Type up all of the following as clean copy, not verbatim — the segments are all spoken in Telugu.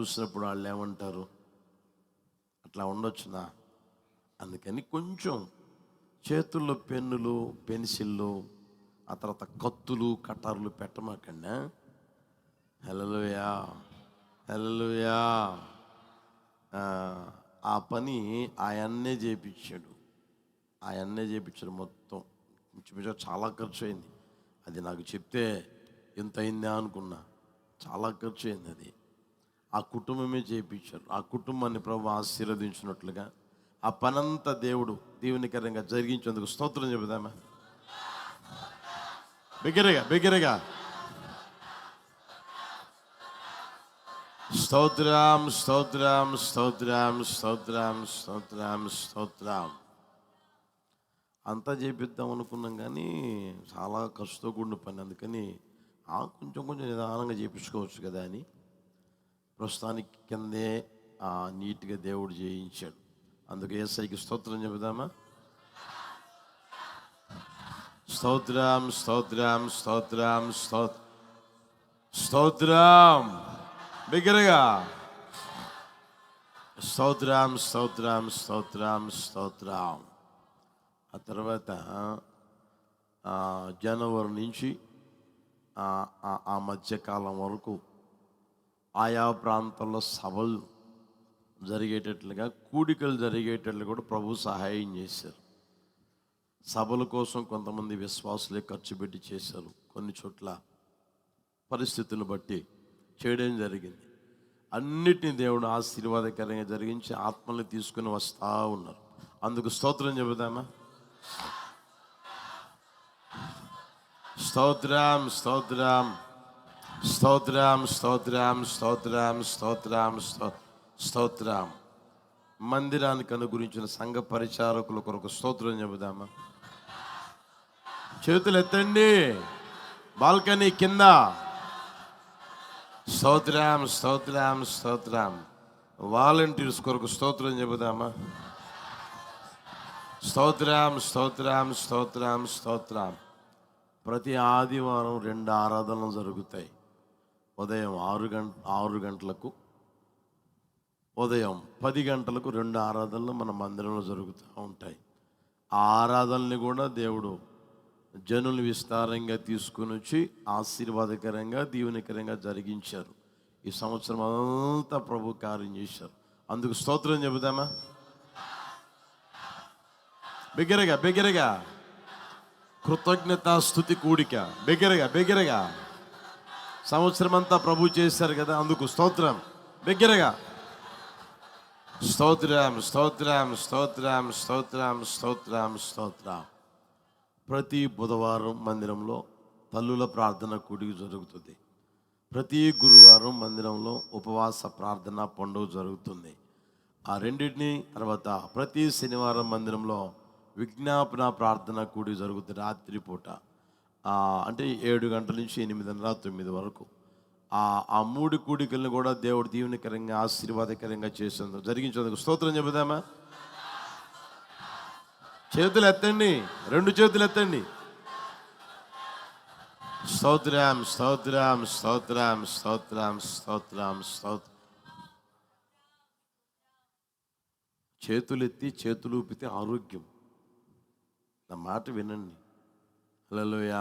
చూసినప్పుడు వాళ్ళు ఏమంటారు, అట్లా ఉండొచ్చునా. అందుకని కొంచెం చేతుల్లో పెన్నులు, పెన్సిళ్ళు, ఆ తర్వాత కత్తులు, కటార్లు పెట్టమాకండి. హల్లెలూయా, హల్లెలూయా. ఆ పని ఆయన్నే చేయించాడు. మొత్తం ఇంచుమించు చాలా ఖర్చు అయింది. అది నాకు చెప్తే ఎంత అయిందా అనుకున్నా. చాలా ఖర్చు అయింది అది. ఆ కుటుంబమే చేయించారు. ఆ కుటుంబాన్ని ప్రభు ఆశీర్వదించినట్లుగా ఆ పనంతా దేవుడు దీవెనకరంగా జరిగించేందుకు స్తోత్రం చెబుదామా? బిగ్గరగా స్తోత్రం, స్తోత్రం, స్తోత్రం, స్తోత్రం, స్తోత్రం, స్తోత్రం. అంతా చేపిద్దాం అనుకున్నాం కానీ చాలా ఖర్చుతో కూడిన పని. అందుకని కొంచెం నిదానంగా చేయించుకోవచ్చు కదా అని ప్రస్తుతానికి కిందే నీట్గా దేవుడు చేయించాడు. అందుకే యేసయ్యకి స్తోత్రం చెబుదామా? స్తోత్రం, స్తోత్రం, స్తోత్రం, స్తోత్రం. బిగ్గరగా స్తోత్రం, స్తోత్రం, స్తోత్రం, స్తోత్రం. ఆ తర్వాత జనవరి నుంచి ఆ మధ్యకాలం వరకు ఆయా ప్రాంతాల్లో సభలు జరిగేటట్లుగా, కూడికలు జరిగేటట్లు కూడా ప్రభు సహాయం చేశారు. సభల కోసం కొంతమంది విశ్వాసులే ఖర్చు పెట్టి చేశారు. కొన్ని చోట్ల పరిస్థితులను బట్టి చేయడం జరిగింది. అన్నిటినీ దేవుడు ఆశీర్వాదకరంగా జరిగించి ఆత్మల్ని తీసుకుని వస్తూ ఉన్నారు. అందుకు స్తోత్రం చెబుదామా? స్తోత్రం, స్తోత్రం, స్తోత్రం, స్తోత్రం, స్తోత్రం, స్తోత్రం, స్తోత్రం. మందిరానికి అనుగురించిన సంఘ పరిచారకుల కొరకు స్తోత్రం చెబుదామా? చేతులు ఎత్తండి. బాల్కనీ కింద స్తోత్రం, స్తోత్రం, స్తోత్రం. వాలంటీర్స్ కొరకు స్తోత్రం చెబుదామా? స్తోత్రం, స్తోత్రం, స్తోత్రం, స్తోత్రం. ప్రతి ఆదివారం 2 ఆరాధనలు జరుగుతాయి. ఉదయం 6 గంటలకు, ఉదయం 10 గంటలకు 2 ఆరాధనలు మన మందిరంలో జరుగుతూ ఉంటాయి. ఆ ఆరాధనని కూడా దేవుడు జనులు విస్తారంగా తీసుకుని వచ్చి ఆశీర్వాదకరంగా, దీవెనకరంగా జరిగించారు. ఈ సంవత్సరం అంతా ప్రభు కార్యం చేశారు. అందుకు స్తోత్రం చెబుదామా? బిగ్గరగా కృతజ్ఞతా స్తుతి కూడిక. బిగ్గరగా సంవత్సరం అంతా ప్రభు చేశారు కదా, అందుకు స్తోత్రం. బిగ్గరగా స్తోత్రం, స్తోత్రం, స్తోత్రం, స్తోత్రం, స్తోత్రం, స్తోత్రం. ప్రతి బుధవారం మందిరంలో తల్లుల ప్రార్థన కూడిక జరుగుతుంది. ప్రతి గురువారం మందిరంలో ఉపవాస ప్రార్థన పండుగ జరుగుతుంది. ఆ రెండింటిని తర్వాత ప్రతి శనివారం మందిరంలో విజ్ఞాపన ప్రార్థన కూడి జరుగుతుంది. రాత్రిపూట అంటే 7 గంటల నుంచి 8:30, 9 వరకు. ఆ 3 కూడికలను కూడా దేవుడు దీవెనకరంగా, ఆశీర్వాదకరంగా చేసేందుకు జరిగించేందుకు స్తోత్రం చెబుదామా? చేతులు ఎత్తండి, 2 చేతులు ఎత్తండి. స్తోత్రం, స్తోత్రం, స్తోత్రం, స్తోత్రం, స్తోత్రం, స్తోత్రం. చేతులెత్తి చేతులు ఊపితే ఆరోగ్యం. నా మాట వినండి. హల్లెలూయా.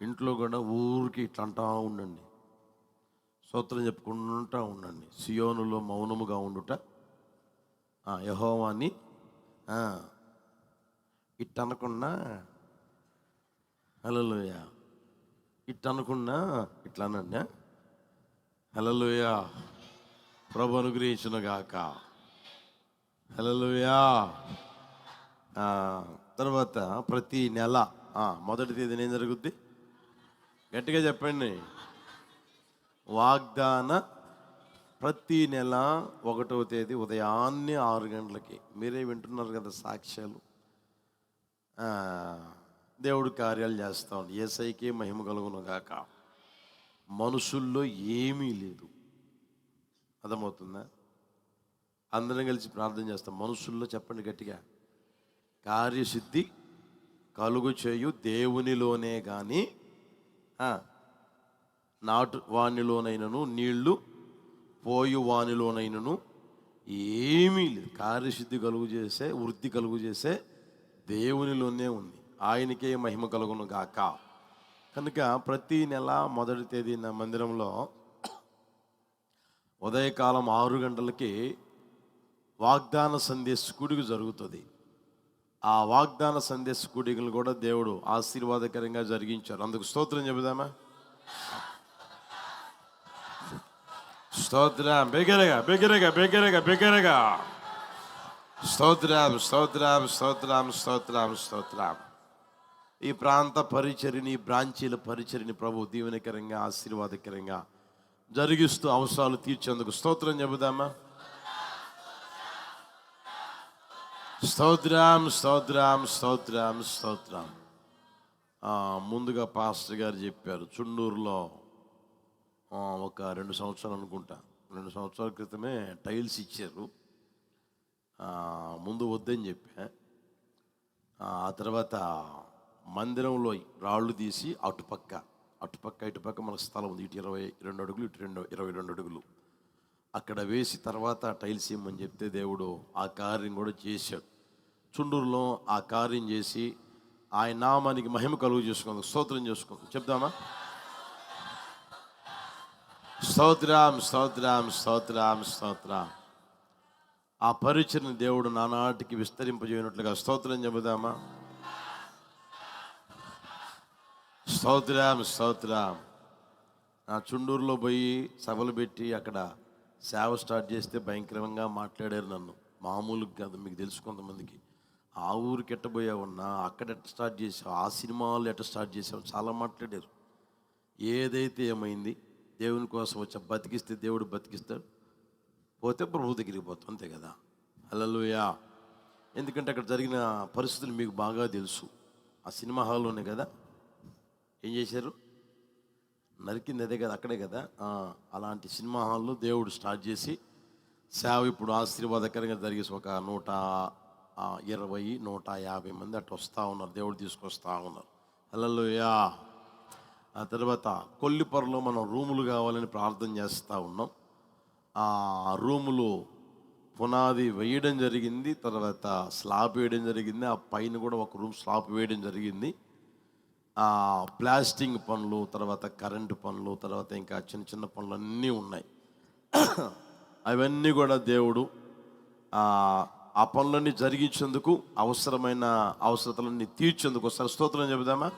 ఇంట్లో కూడా ఊరికి ఇట్లా అంటా ఉండండి, స్తోత్రం చెప్పుకుంటూ ఉండండి. సియోనులో మౌనముగా ఉండుట యెహోవాని ఇట్టనకుండా, హల్లెలూయా, ఇట్టనకుండా ఇట్లా అనండి. హల్లెలూయా. ప్రభు అనుగ్రహించును గాక. హల్లెలూయా. తర్వాత ప్రతి నెల మొదటి తేదీన ఏం జరుగుద్ది? గట్టిగా చెప్పండి. వాగ్దాన ప్రతి నెల 1వ తేదీ ఉదయాన్నే 6 గంటలకి. మీరే వింటున్నారు కదా సాక్ష్యాలు. దేవుడు కార్యాలు చేస్తా ఉండి యేసయ్యకే మహిమ కలుగును గాక. మనుషుల్లో ఏమీ లేదు. అర్థమవుతుందా? అందరం కలిసి ప్రార్థన చేస్తాం. మనుషుల్లో చెప్పండి గట్టిగా. కార్యసిద్ధి కలుగు చేయు దేవునిలోనే కానీ నాటు వాణిలోనైనను నీళ్లు పోయు వానిలోనైనను ఏమీ లేదు. కార్యసిద్ధి కలుగు చేసే, వృద్ధి కలుగు చేసే దేవునిలోనే ఉంది. ఆయనకే మహిమ కలుగును గాక. కనుక ప్రతి నెల మొదటి తేదీన మందిరంలో ఉదయకాలం 6 గంటలకి వాగ్దాన సందేశ కూడిక జరుగుతుంది. ఆ వాగ్దాన సందేశ కూడికలు కూడా దేవుడు ఆశీర్వాదకరంగా జరిగించారు. అందుకు స్తోత్రం చెబుదామా? స్తోత్రం. బిగ్గరగా బిగ్గరగా బిగ్గరగా బిగ్గరగా స్తోత్రం స్తోత్రం స్తోత్రం స్తోత్రం స్తోత్రం. ఈ ప్రాంత పరిచర్ని, బ్రాంచీల పరిచర్ని ప్రభు దీవెనకరంగా ఆశీర్వాదకరంగా జరిగిస్తూ అవసరాలు తీర్చేందుకు స్తోత్రం చెబుదామా? స్తోత్రం స్తోత్రం స్తోత్రం స్తోత్రం. ముందుగా పాస్టర్ గారు చెప్పారు, చుండూరులో ఒక 2 సంవత్సరాలు అనుకుంటా, 2 సంవత్సరాల క్రితమే టైల్స్ ఇచ్చారు. ముందు వద్దని చెప్పా. ఆ తర్వాత మందిరంలో రాళ్ళు తీసి అటుపక్క ఇటుపక్క మనకు స్థలం ఉంది. ఇటు 22 అడుగులు, ఇటు 22 అడుగులు అక్కడ వేసి తర్వాత టైల్స్ ఇమ్మని చెప్తే దేవుడు ఆ కార్యం కూడా చేశాడు. చుండూరులో ఆ కార్యం చేసి ఆయన నామానికి మహిమ కలుగు చేసుకుందాం, స్తోత్రం చేసుకుందాం. చెప్దామా? స్తోత్రం స్తోత్రం స్తోత్రం స్తోత్రం. ఆ పరిచయను దేవుడు నానాటికి విస్తరింపజేయనట్లుగా స్తోత్రం చెబుదామా? స్తోత్రం స్తోత్రం. నా చుండూరులో పోయి సభలు పెట్టి అక్కడ సేవ స్టార్ట్ చేస్తే భయంకరంగా మాట్లాడారు నన్ను. మామూలుగా కాదు, మీకు తెలుసు కొంతమందికి. ఆ ఊరికి ఎట్టబోయావున్నా, అక్కడ ఎట్ట స్టార్ట్ చేసావు, ఆ సినిమాలు ఎట్ట స్టార్ట్ చేసావు, చాలా మాట్లాడారు. ఏదైతే ఏమైంది, దేవుని కోసం వచ్చా బతికిస్తే దేవుడు బతికిస్తాడు, పోతే ప్రభు దగ్గరికి పోతాం, అంతే కదా. హల్లెలూయా. ఎందుకంటే అక్కడ జరిగిన పరిస్థితులు మీకు బాగా తెలుసు. ఆ సినిమా హాల్లోనే కదా ఏం చేశారు, నరికింది అదే కదా, అక్కడే కదా. అలాంటి సినిమా హాల్లో దేవుడు స్టార్ట్ చేసి సేవ ఇప్పుడు ఆశీర్వాదకరంగా జరిగేసి ఒక 120, 150 మంది అట్లా వస్తూ ఉన్నారు, దేవుడు తీసుకొస్తూ ఉన్నారు. హల్లెలూయా. ఆ తర్వాత కొల్లిపరలో మనం రూములు కావాలని ప్రార్థన చేస్తూ ఉన్నాం. ఆ రూములు పునాది వేయడం జరిగింది, తర్వాత స్లాబ్ వేయడం జరిగింది. ఆ పైన కూడా ఒక రూమ్ స్లాబ్ వేయడం జరిగింది. ప్లాస్టింగ్ పనులు, తర్వాత కరెంటు పనులు, తర్వాత ఇంకా చిన్న చిన్న పనులు అన్నీ ఉన్నాయి. అవన్నీ కూడా దేవుడు ఆ పనులన్నీ జరిగించేందుకు అవసరమైన అవసరతలన్నీ తీర్చేందుకు ఒకసారి స్తోత్రం చెబుదామా?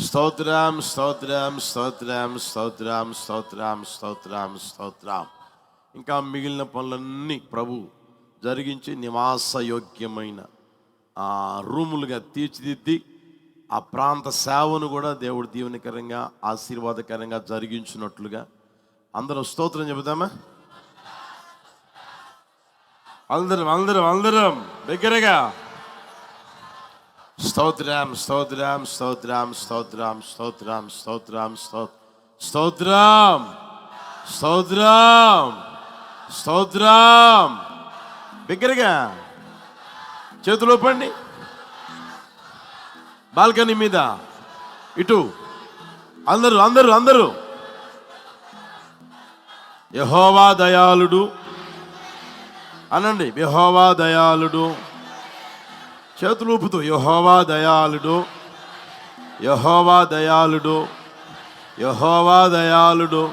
స్తోత్రం స్తోత్రం స్తోత్రం స్తోత్రం స్తోత్రం స్తోత్రం స్తోత్రం. ఇంకా మిగిలిన పనులన్నీ ప్రభు జరిగించి నివాసయోగ్యమైన రూములుగా తీర్చిదిద్ది ఆ ప్రాంత సేవను కూడా దేవుడు దీవెనకరంగా ఆశీర్వాదకరంగా జరిగించినట్లుగా అందరం స్తోత్రం చెబుదామా? అందరం అందరం అందరం దగ్గరగా స్తోత్రం స్తోత్రం స్తోత్రం స్తోత్రం స్తోత్రం స్తోత్రం స్తోత్రం స్తోత్రం స్తోత్రం. దగ్గరగా చేతులు ఊపండి. బాల్కనీ మీద ఇటు అందరూ అందరూ అందరూ. యెహోవా దయాళుడు అనండి, యెహోవా దయాళుడు. చేతులు ఊపుతూ యెహోవా దయాళుడు, యెహోవా దయాళుడు, యెహోవా దయాళుడు,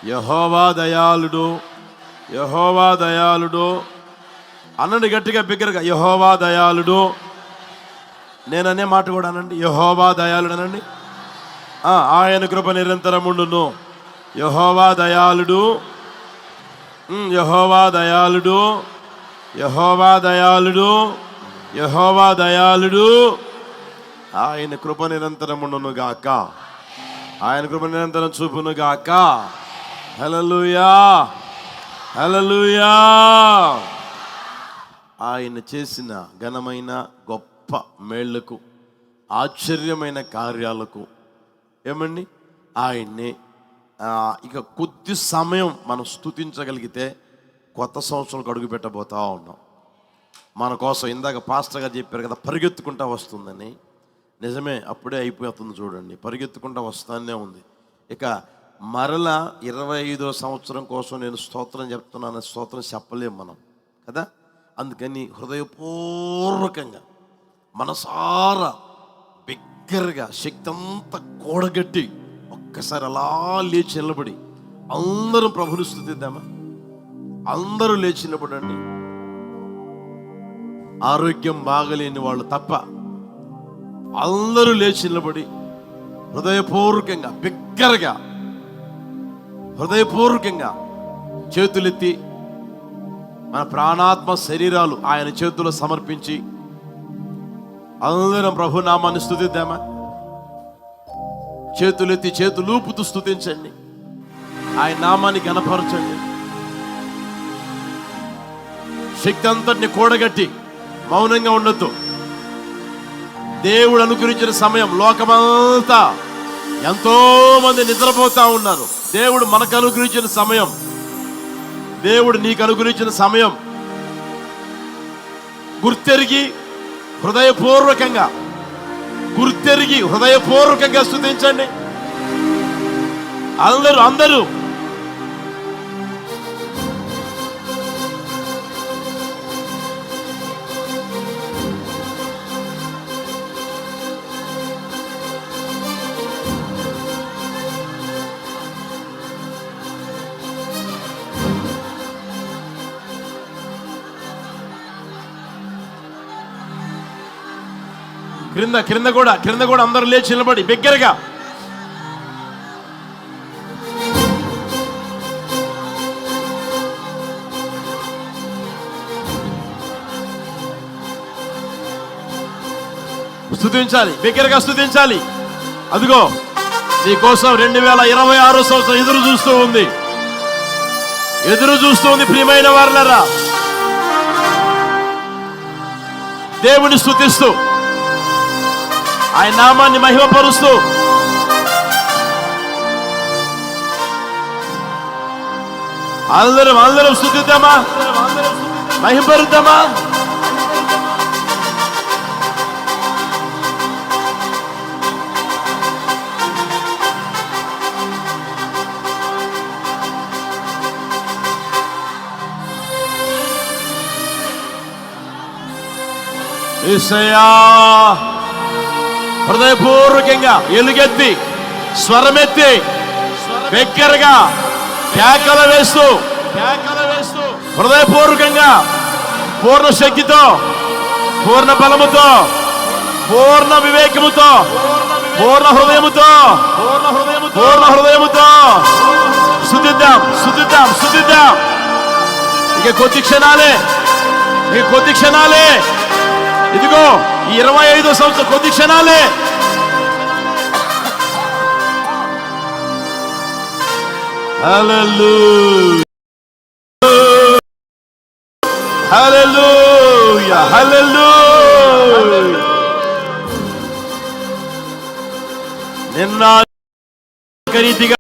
యెహోవా దయాళుడు, యెహోవా దయాళుడు అనండి గట్టిగా బిగ్గరగా. యెహోవా దయాళుడు. నేననే మాట కూడా అనండి, యెహోవా దయాళుడు అనండి. ఆయన కృప నిరంతరముండును. యెహోవా దయాళుడు, యెహోవా దయాళుడు, యెహోవా దయాళుడు, యెహోవా దయాళుడు. ఆయన కృప నిరంతరముండును గాక, ఆయన కృప నిరంతరం చూపును గాక. హల్లెలూయా హల్లెలూయా. ఆయన చేసిన ఘనమైన గొప్ప మేళ్లకు, ఆశ్చర్యమైన కార్యాలకు ఏమండి ఆయన్ని ఇక కొద్ది సమయం మనం స్తుతించగలిగితే కొత్త సంవత్సరాలకు అడుగు పెట్టబోతా ఉన్నాం. మన కోసం ఇందాక పాస్టర్ గారు చెప్పారు కదా, పరిగెత్తుకుంటా వస్తుందని. నిజమే, అప్పుడే అయిపోతుంది చూడండి, పరిగెత్తుకుంటా వస్తానే ఉంది. ఇక మరలా 25వ సంవత్సరం కోసం నేను స్తోత్రం చెప్తున్నాను, స్తోత్రం చెప్పలేము మనం కదా. అందుకని హృదయపూర్వకంగా మనసారా బిగ్గరగా శక్తి అంతా కూడగట్టి ఒక్కసారి అలా లేచి నిలబడి అందరూ ప్రభుని స్తుతిద్దామా? అందరూ లేచి నిలబడండి. ఆరోగ్యం బాగలేని వాళ్ళు తప్ప అందరూ లేచి నిలబడి హృదయపూర్వకంగా బిగ్గరగా హృదయపూర్వకంగా చేతులెత్తి మన ప్రాణాత్మ శరీరాలు ఆయన చేతుల్లో సమర్పించి అందరం ప్రభు నామాన్ని స్తుతిద్దామా? చేతులెత్తి చేతులూపుతూ స్తుతించండి, ఆయన నామాన్ని ఘనపరచండి. శక్తి అంతటిని కూడగట్టి మౌనంగా ఉండొద్దు. దేవుడు అనుగ్రహించిన సమయం, లోకమంతా ఎంతో మంది నిద్రపోతా ఉన్నారు. దేవుడు మనకు అనుగ్రహించిన సమయం, దేవుడు నీకు అనుగ్రహించిన సమయం గుర్తెరిగి హృదయపూర్వకంగా స్తుతించండి. అందరూ క్రింద కూడా అందరూ లేచి నిలబడి బిగ్గరగా స్తుతించాలి, బిగ్గరగా స్తుతించాలి. అదిగో నీ కోసం 2026 సంవత్సరం ఎదురు చూస్తూ ఉంది ప్రియమైన వారలారా. దేవుని స్తుతిస్తూ ఆయన నామాన్ని మహిమపరుస్తూ అందరం స్తుతిద్దామా? మహిమపరుద్దామా? యేసయ్యా, హృదయపూర్వకంగా ఎలుగెత్తి స్వరమెత్తి బిగ్గరగా కేకలు వేస్తూ హృదయపూర్వకంగా పూర్ణ శక్తితో, పూర్ణ బలముతో, పూర్ణ వివేకముతో, పూర్ణ హృదయముతో స్తుతిద్దాం. ఇక కొద్ది క్షణాలే. ఇదిగో ఈ 25వ సంవత్సరం కొద్ది క్షణాలే. హల్లెలూయా. నిన్న రీతిగా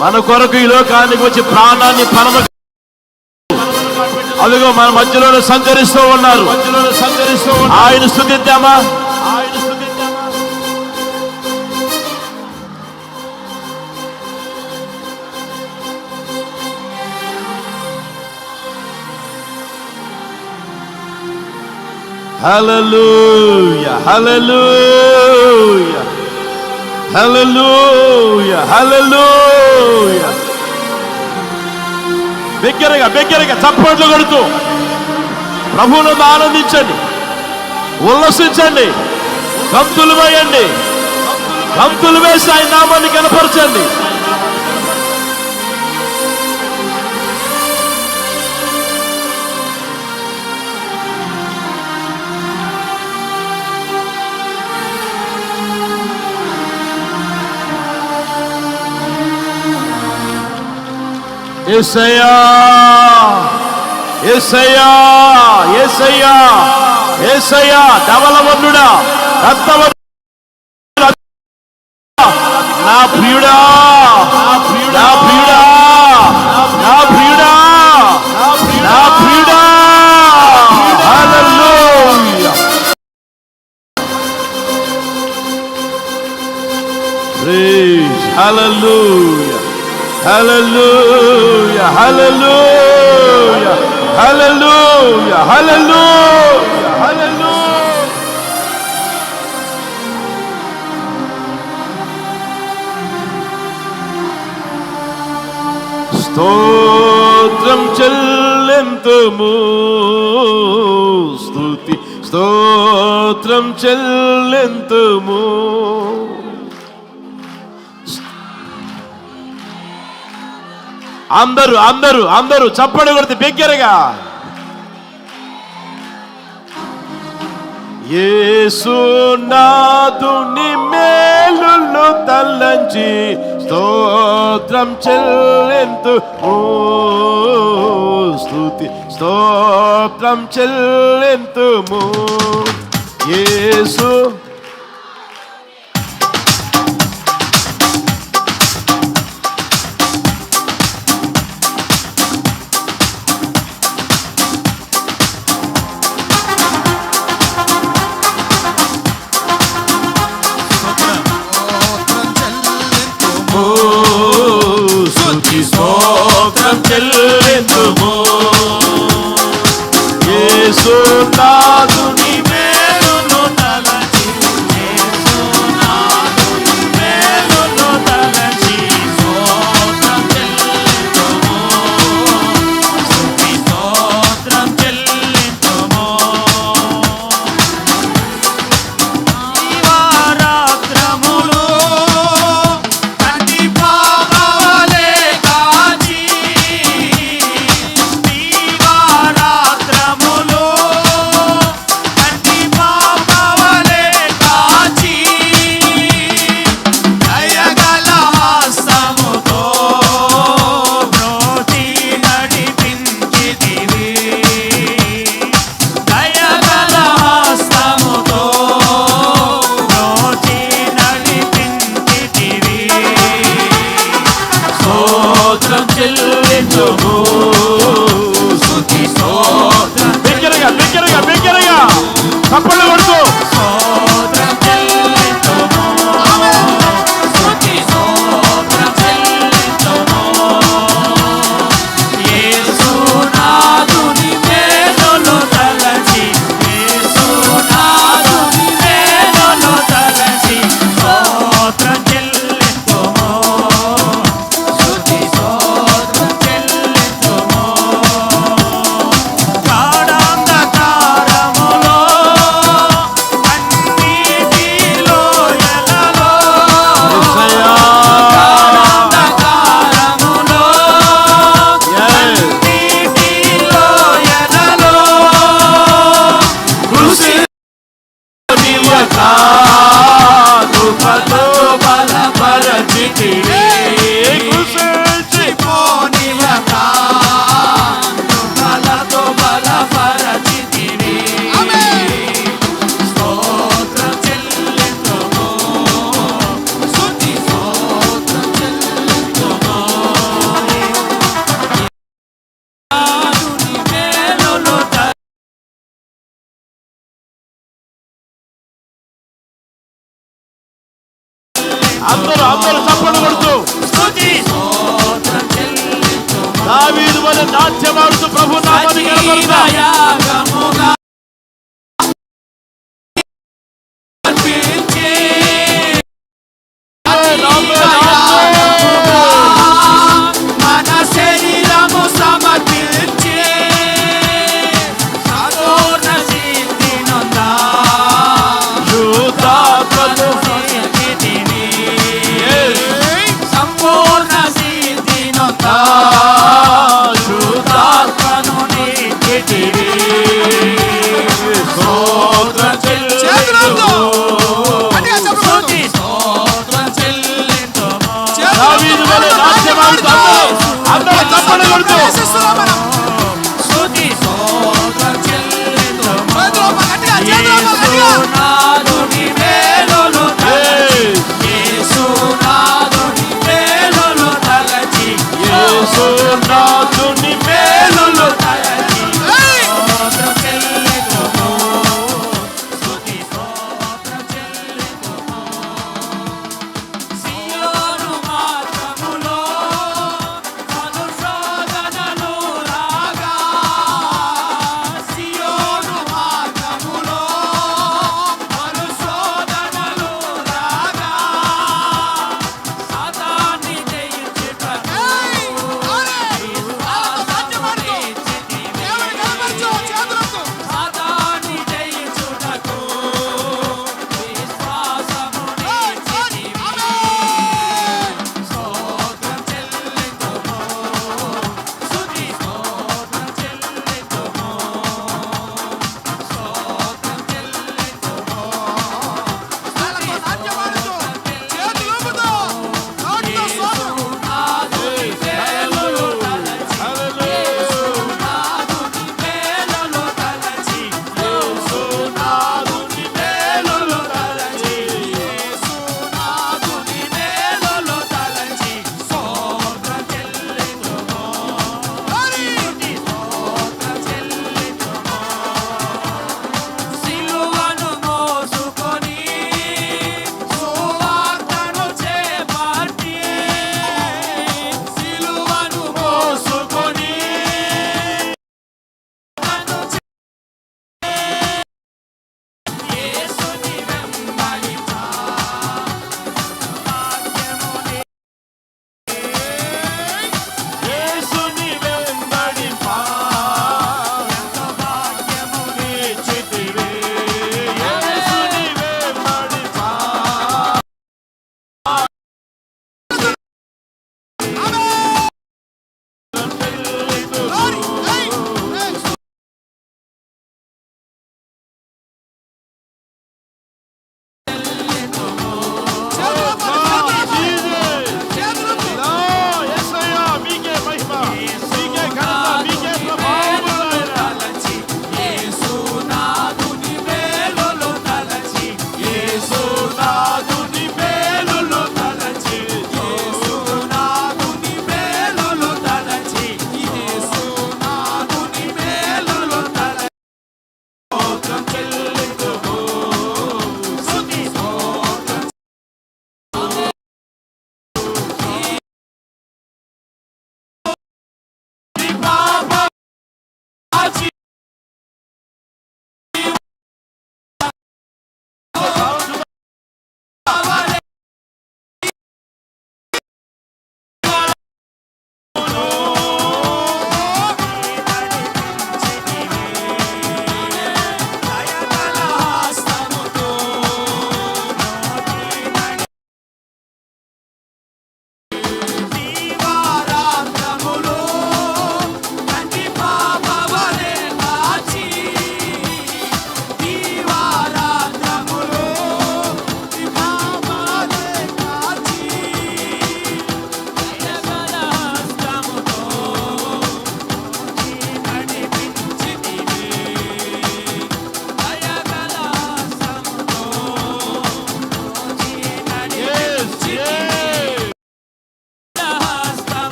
మన కొరకు ఈ లోకానికి వచ్చి ప్రాణాన్ని అదిగో మన మధ్యలోనే సంచరిస్తూ ఉన్నారు. ఆయన స్తుతిద్దామా? హల్లెలూయా, హల్లెలూయా, హల్లెలూయా, హల్లెలూయా. బిగ్గరగా చప్పట్లు కొడుతూ ప్రభువును ఆనందించండి, ఉల్లసించండి, గంతులు వేయండి, గంతులు వేసి ఆయన నామాన్ని కనపరచండి. యేసయ్యా, యేసయ్యా, యేసయ్యా, యేసయ్యా, ధవలవర్ణుడా, రక్తవర్ణుడా, నా ప్రియుడా, నా ప్రియుడా, నా ప్రియుడా, నా ప్రియుడా. హల్లెలూయా. Hallelujah. Hallelujah. Hallelujah. Hallelujah. Hallelujah. Hallelujah. స్తోత్రం చెల్లింతుము, స్తుతి స్తోత్రం చెల్లింతుము. అందరూ అందరూ అందరూ చప్పడి కొడితే బిగ్గరగా యేసునాథుని మేలులు తలంచి స్తోత్రం చెల్లింతుము, స్తుతి స్తోత్రం చెల్లింతుము. యేసు స్తోత్రం చెల్లింతుము. యేసునాథుని మేలును తలచి, యేసునాథుని మేలును తలచి స్తోత్రం చెల్లింతుము, స్తుతి స్తోత్రం చెల్లింతుము. దివారాత్రములు బిగ్గరగా బిగ్గరగా బిగ్గరగా చప్పట్లు కొడుతూ స్తోత్రం చెల్లింతుము, స్తుతి స్తోత్రం చెల్లింతుము. యేసునాథుని మేలును తలచి, యేసునాథుని మేలును తలచి స్తోత్రం చెల్లింతుము, స్తుతి స్తోత్రం చెల్లింతుము. గాఢాంధకారములో కన్నీటిలో ఎలలో, గాఢాంధకారములో కన్నీటిలో ఎలలో కృషినివ్వక కృపతో బలపరచితివి, కృషించిపోనివ్వక కృపలతో బలపరచితివి. స్తోత్రం చెల్లింతుము, స్తుతి స్తోత్రం చెల్లింతుము. యేసునాథుని మేలును అందరూ అందరూ చప్పట్లు కొడుతూ స్తుతి స్తోత్రం చెల్లింతుము. దావీదు వలె నాట్యమాడుతూ ప్రభు నామాన్ని కనపరుద్దాం. మన శరీరము సమర్పించే సంపూర్ణ సిద్ధి నొందా శుద్ధాత్మను సిద్ధిని, సంపూర్ణ సిద్ధి నొందా శుద్ధాత్మను నిత్యతివి. స్తోత్రం చెల్లింతుము, స్తుతి స్తోత్రం చెల్లింతుము. దావీదు వలె నాట్యమాడుతూ అందరూ చప్పట్లు కొడుతూ స్తుతి స్తోత్రం చెల్లింతుము. యేసునాథుని మేలును తలచి, యేసునాథుని మేలును తలచి, యేసునాథుని మేలును తలచి స్తోత్రం చెల్లింతుము, స్తుతి స్తోత్రం చెల్లింతుము.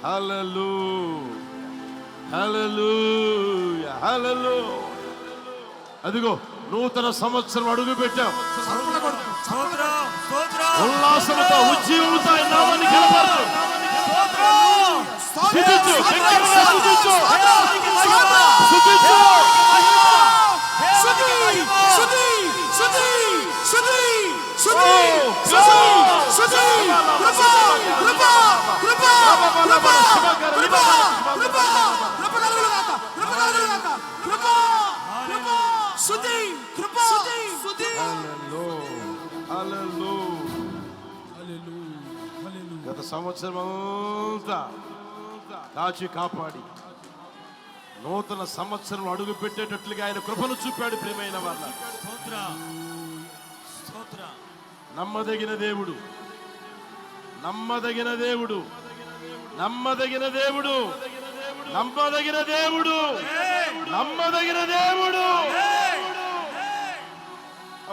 హల్లెలూయా, హల్లెలూయా, హల్లెలూయా. అదిగో నూతన సంవత్సరం అడుగు పెట్టాం. ఉల్లాసంతో ఉజ్జీవంతో ఆయన నామాన్ని కనపరచు. స్తుతించు, స్తుతించు, స్తుతించు. గత సంవత్సరం అంతా కాచి కాపాడి నూతన సంవత్సరం అడుగు పెట్టేటట్లుగా ఆయన కృపను చూపాడు. ప్రియమైన వాళ్ళ, నమ్మదగిన దేవుడు, నమ్మదగిన దేవుడు, నమ్మదగిన దేవుడు, నమ్మదగిన దేవుడు, నమ్మదగిన దేవుడు.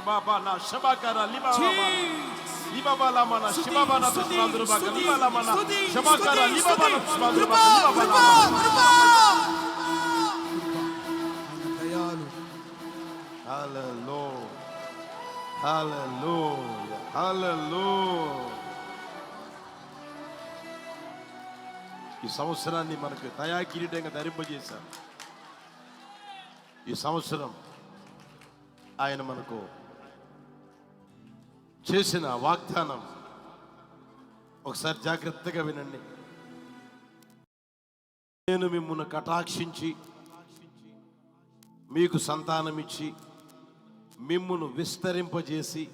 బాబా నా శబాకార లిబా లిబాబాలా మన శిబాబానా తుస్మాదురు బాక లిబాలా మన శబాకార లిబాబానా తుస్మాదురు బాక లిబాబాలా. హల్లెలూయా, హల్లెలూయా, హల్లెలూయా. ఈ సంవత్సరాన్ని మనకు దయా కిరీటంగా ధరింపజేశారు. ఈ సంవత్సరం ఆయన మనకు చేసిన వాగ్దానం ఒకసారి జాగ్రత్తగా వినండి. నేను మిమ్మల్ని కటాక్షించి మీకు సంతానమిచ్చి మిమ్మును విస్తరింపజేసి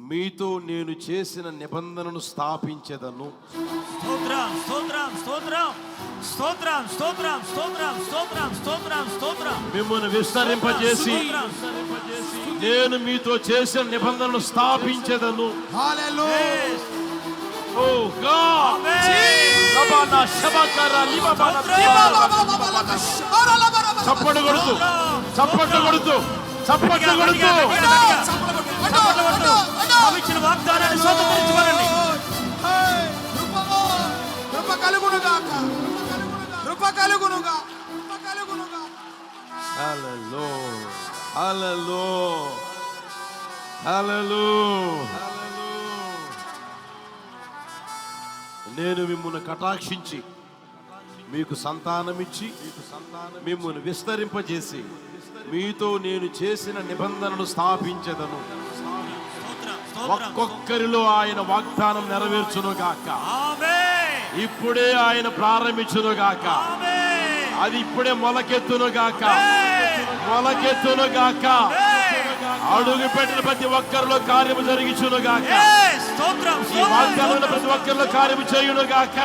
మీతో నేను చేసిన నిబంధనను స్థాపించెదను. స్తోత్రం, స్తోత్రం, స్తోత్రం, స్తోత్రం, స్తోత్రం, స్తోత్రం, స్తోత్రం, స్తోత్రం, స్తోత్రం. మిమ్మును విస్తరింపజేసి నేను మీతో చేసిన నిబంధనను స్థాపించెదను. హల్లెలూయా. ఓ గాడ్, లబానా శబాకార లిబాబానా. చప్పట్లు కొడుతూ, చప్పట్లు కొడుతూ, చప్పట్లు కొడుతూ ఇచ్చిన వాగ్దానాన్ని స్వతంత్రించుకోవాలండి. కృప కలుగునుగాక, కృప కలుగునుగా, కృప కలుగునుగా. హల్లెలూయా, హల్లెలూయా, హల్లెలూయా. నేను మిమ్మల్ని కటాక్షించి మీకు సంతానమిచ్చి మిమ్మల్ని విస్తరింపజేసి మీతో నేను చేసిన నిబంధనను స్థాపించెదను. ఒక్కొక్కరిలో ఆయన వాగ్దానం నెరవేర్చును గాక. ఇప్పుడే ఆయన ప్రారంభించును గాక. అది ఇప్పుడే మొలకెత్తును గాక, మొలకెత్తును గాక. అడుగు పెట్టిన ప్రతి ఒక్కరిలో కార్యము జరిగించును గాక. ఈ వాగ్దానం ప్రతి ఒక్కరిలో కార్యము చేయును గాక.